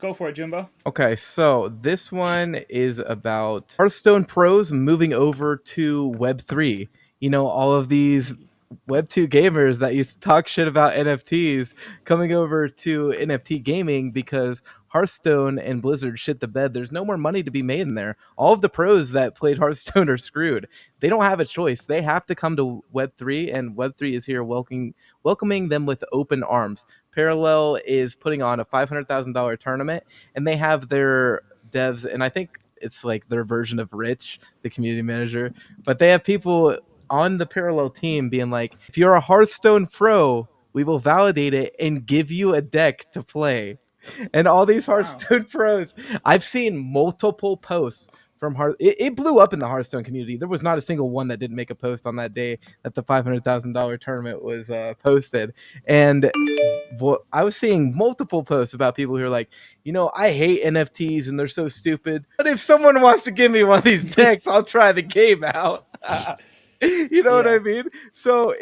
Go for it, Jimbo. Okay, so this one is about Hearthstone pros moving over to Web3. All of these Web2 gamers that used to talk shit about NFTs coming over to NFT gaming because Hearthstone and Blizzard shit the bed. There's no more money to be made in there. All of the pros that played Hearthstone are screwed. They don't have a choice. They have to come to Web3, and Web3 is here welcoming them with open arms. Parallel is putting on a $500,000 tournament, and they have their devs, and I think it's like their version of Rich, the community manager, but they have people on the Parallel team being like, if you're a Hearthstone pro, we will validate it and give you a deck to play. And all these Wow. Hearthstone pros, I've seen multiple posts from it blew up in the Hearthstone community. There was not a single one that didn't make a post on that day that the $500,000 tournament was posted. And I was seeing multiple posts about people who are like, I hate NFTs and they're so stupid. But if someone wants to give me one of these decks, I'll try the game out. You know what I Yeah. mean? So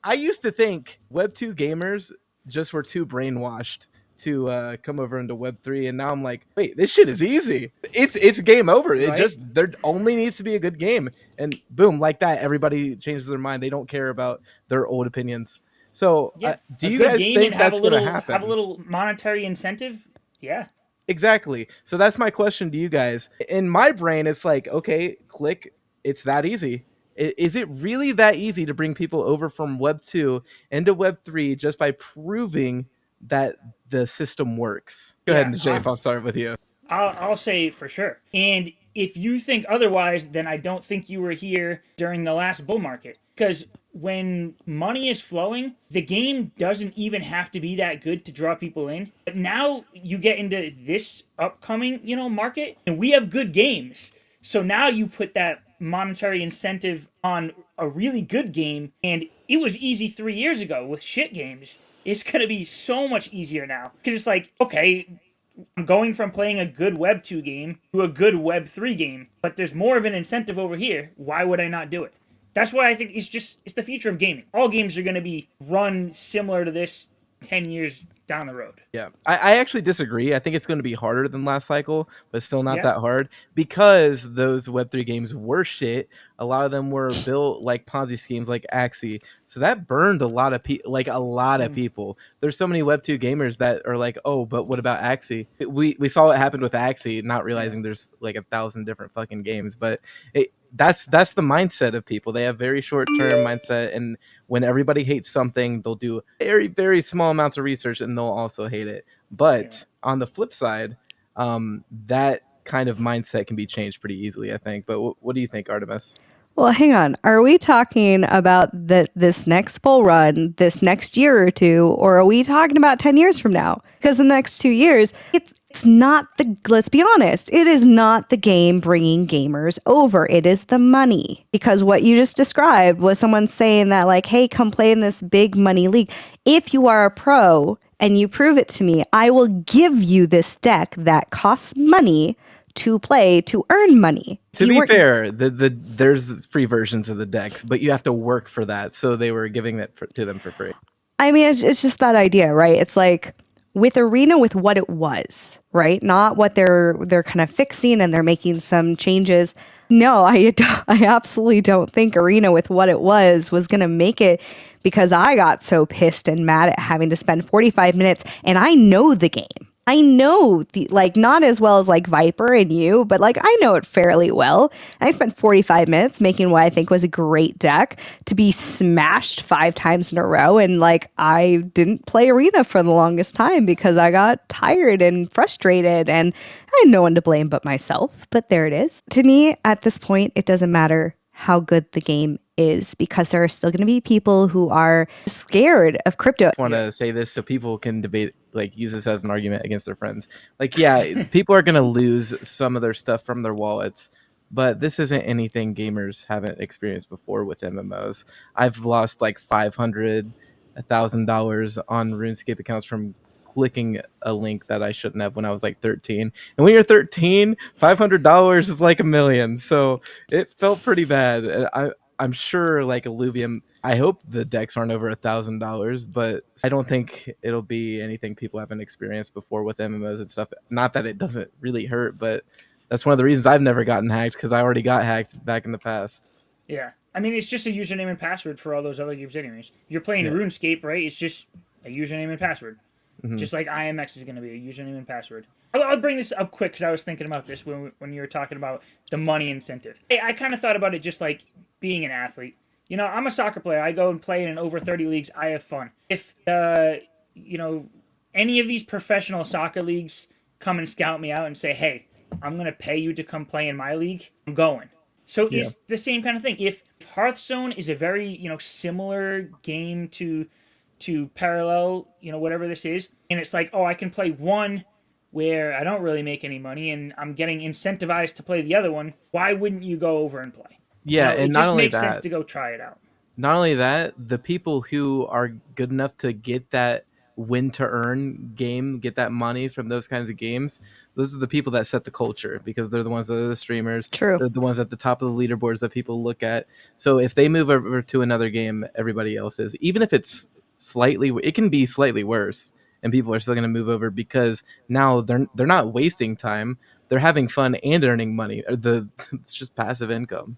I used to think Web2 gamers just were too brainwashed to come over into Web3, and now I'm like, wait, this shit is easy. It's game over. It Right? just there only needs to be a good game, and boom, like that, everybody changes their mind. They don't care about their old opinions. So, Yeah. do A you good guys game and think have a that's going to little have a happen? little monetary incentive. Yeah. Exactly. So that's my question to you guys. In my brain, it's like, okay, click. It's that easy. Is it really that easy to bring people over from Web 2 into Web 3 just by proving that the system works? Go ahead Yeah. and Shafe, I'll start with you. I'll say for sure. And if you think otherwise, then I don't think you were here during the last bull market. Because when money is flowing, the game doesn't even have to be that good to draw people in. But now you get into this upcoming, market, and we have good games. So now you put that monetary incentive on a really good game, and it was easy 3 years ago with shit games. It's gonna be so much easier now because it's like, okay, I'm going from playing a good Web 2 game to a good Web 3 game, but there's more of an incentive over here. Why would I not do it? That's why I think it's the future of gaming. All games are going to be run similar to this 10 years down the road. Yeah, I actually disagree. I think it's going to be harder than last cycle, but still not Yeah. that hard because those Web3 games were shit. A lot of them were built like Ponzi schemes, like Axie. So that burned a lot of people, like a lot of Mm, people. There's so many Web2 gamers that are like, oh, but what about Axie? We saw what happened with Axie, not yeah. realizing there's like 1,000 different fucking games. But that's the mindset of people. They have very short term mindset, and when everybody hates something, they'll do very, very small amounts of research and they'll also hate it. Yeah. But on the flip side, that kind of mindset can be changed pretty easily, I think. But what do you think, Artemis? Well, hang on. Are we talking about this next bull run, this next year or two, or are we talking about 10 years from now? Because the next 2 years, it's not let's be honest, it is not the game bringing gamers over. It is the money. Because what you just described was someone saying that, like, hey, come play in this big money league. If you are a pro and you prove it to me, I will give you this deck that costs money to play to earn money. To be fair, there's free versions of the decks, but you have to work for that. So they were giving that to them for free. I mean, it's just that idea, right? It's like with Arena, with what it was, right? Not what they're kind of fixing and they're making some changes. No, I absolutely don't think Arena with what it was going to make it, because I got so pissed and mad at having to spend 45 minutes, and I know the game. I know like not as well as like Viper and you, but like I know it fairly well. And I spent 45 minutes making what I think was a great deck to be smashed 5 times in a row. And like I didn't play Arena for the longest time because I got tired and frustrated, and I had no one to blame but myself. But there it is. To me, at this point, it doesn't matter how good the game is, because there are still going to be people who are scared of crypto. I want to say this so people can debate, like use this as an argument against their friends. Like, yeah, people are going to lose some of their stuff from their wallets, but this isn't anything gamers haven't experienced before with MMOs. I've lost like $500, $1,000 on RuneScape accounts from clicking a link that I shouldn't have when I was like 13. And when you're 13, $500 is like $1 million. So it felt pretty bad. And I'm sure like Illuvium, I hope the decks aren't over $1,000, but I don't think it'll be anything people haven't experienced before with MMOs and stuff. Not that it doesn't really hurt, but that's one of the reasons I've never gotten hacked, because I already got hacked back in the past. Yeah. I mean, it's just a username and password for all those other games, anyways. You're playing Yeah. RuneScape, right? It's just a username and password. Just like IMX is going to be a username and password. I'll bring this up quick because I was thinking about this when you were talking about the money incentive. I kind of thought about it just like being an athlete. You know, I'm a soccer player. I go and play in over 30 leagues. I have fun. If, you know, any of these professional soccer leagues come and scout me out and say, hey, I'm going to pay you to come play in my league, I'm going. So Yeah. it's the same kind of thing. If Hearthstone is a very, you know, similar game to parallel, you know, whatever this is, and it's like, oh, I can play one where I don't really make any money and I'm getting incentivized to play the other one, why wouldn't you go over and play? Yeah, You know, and it not just only makes sense that, to go try it out. the people who are good enough to get that win to earn game, get that money from those kinds of games, those are the people that set the culture, because they're the ones that are the streamers. True. They're the ones at the top of the leaderboards that people look at. So if they move over to another game, everybody else is, even if it's it can be slightly worse, and people are still going to move over because now they're not wasting time. They're having fun and earning money. It's just passive income.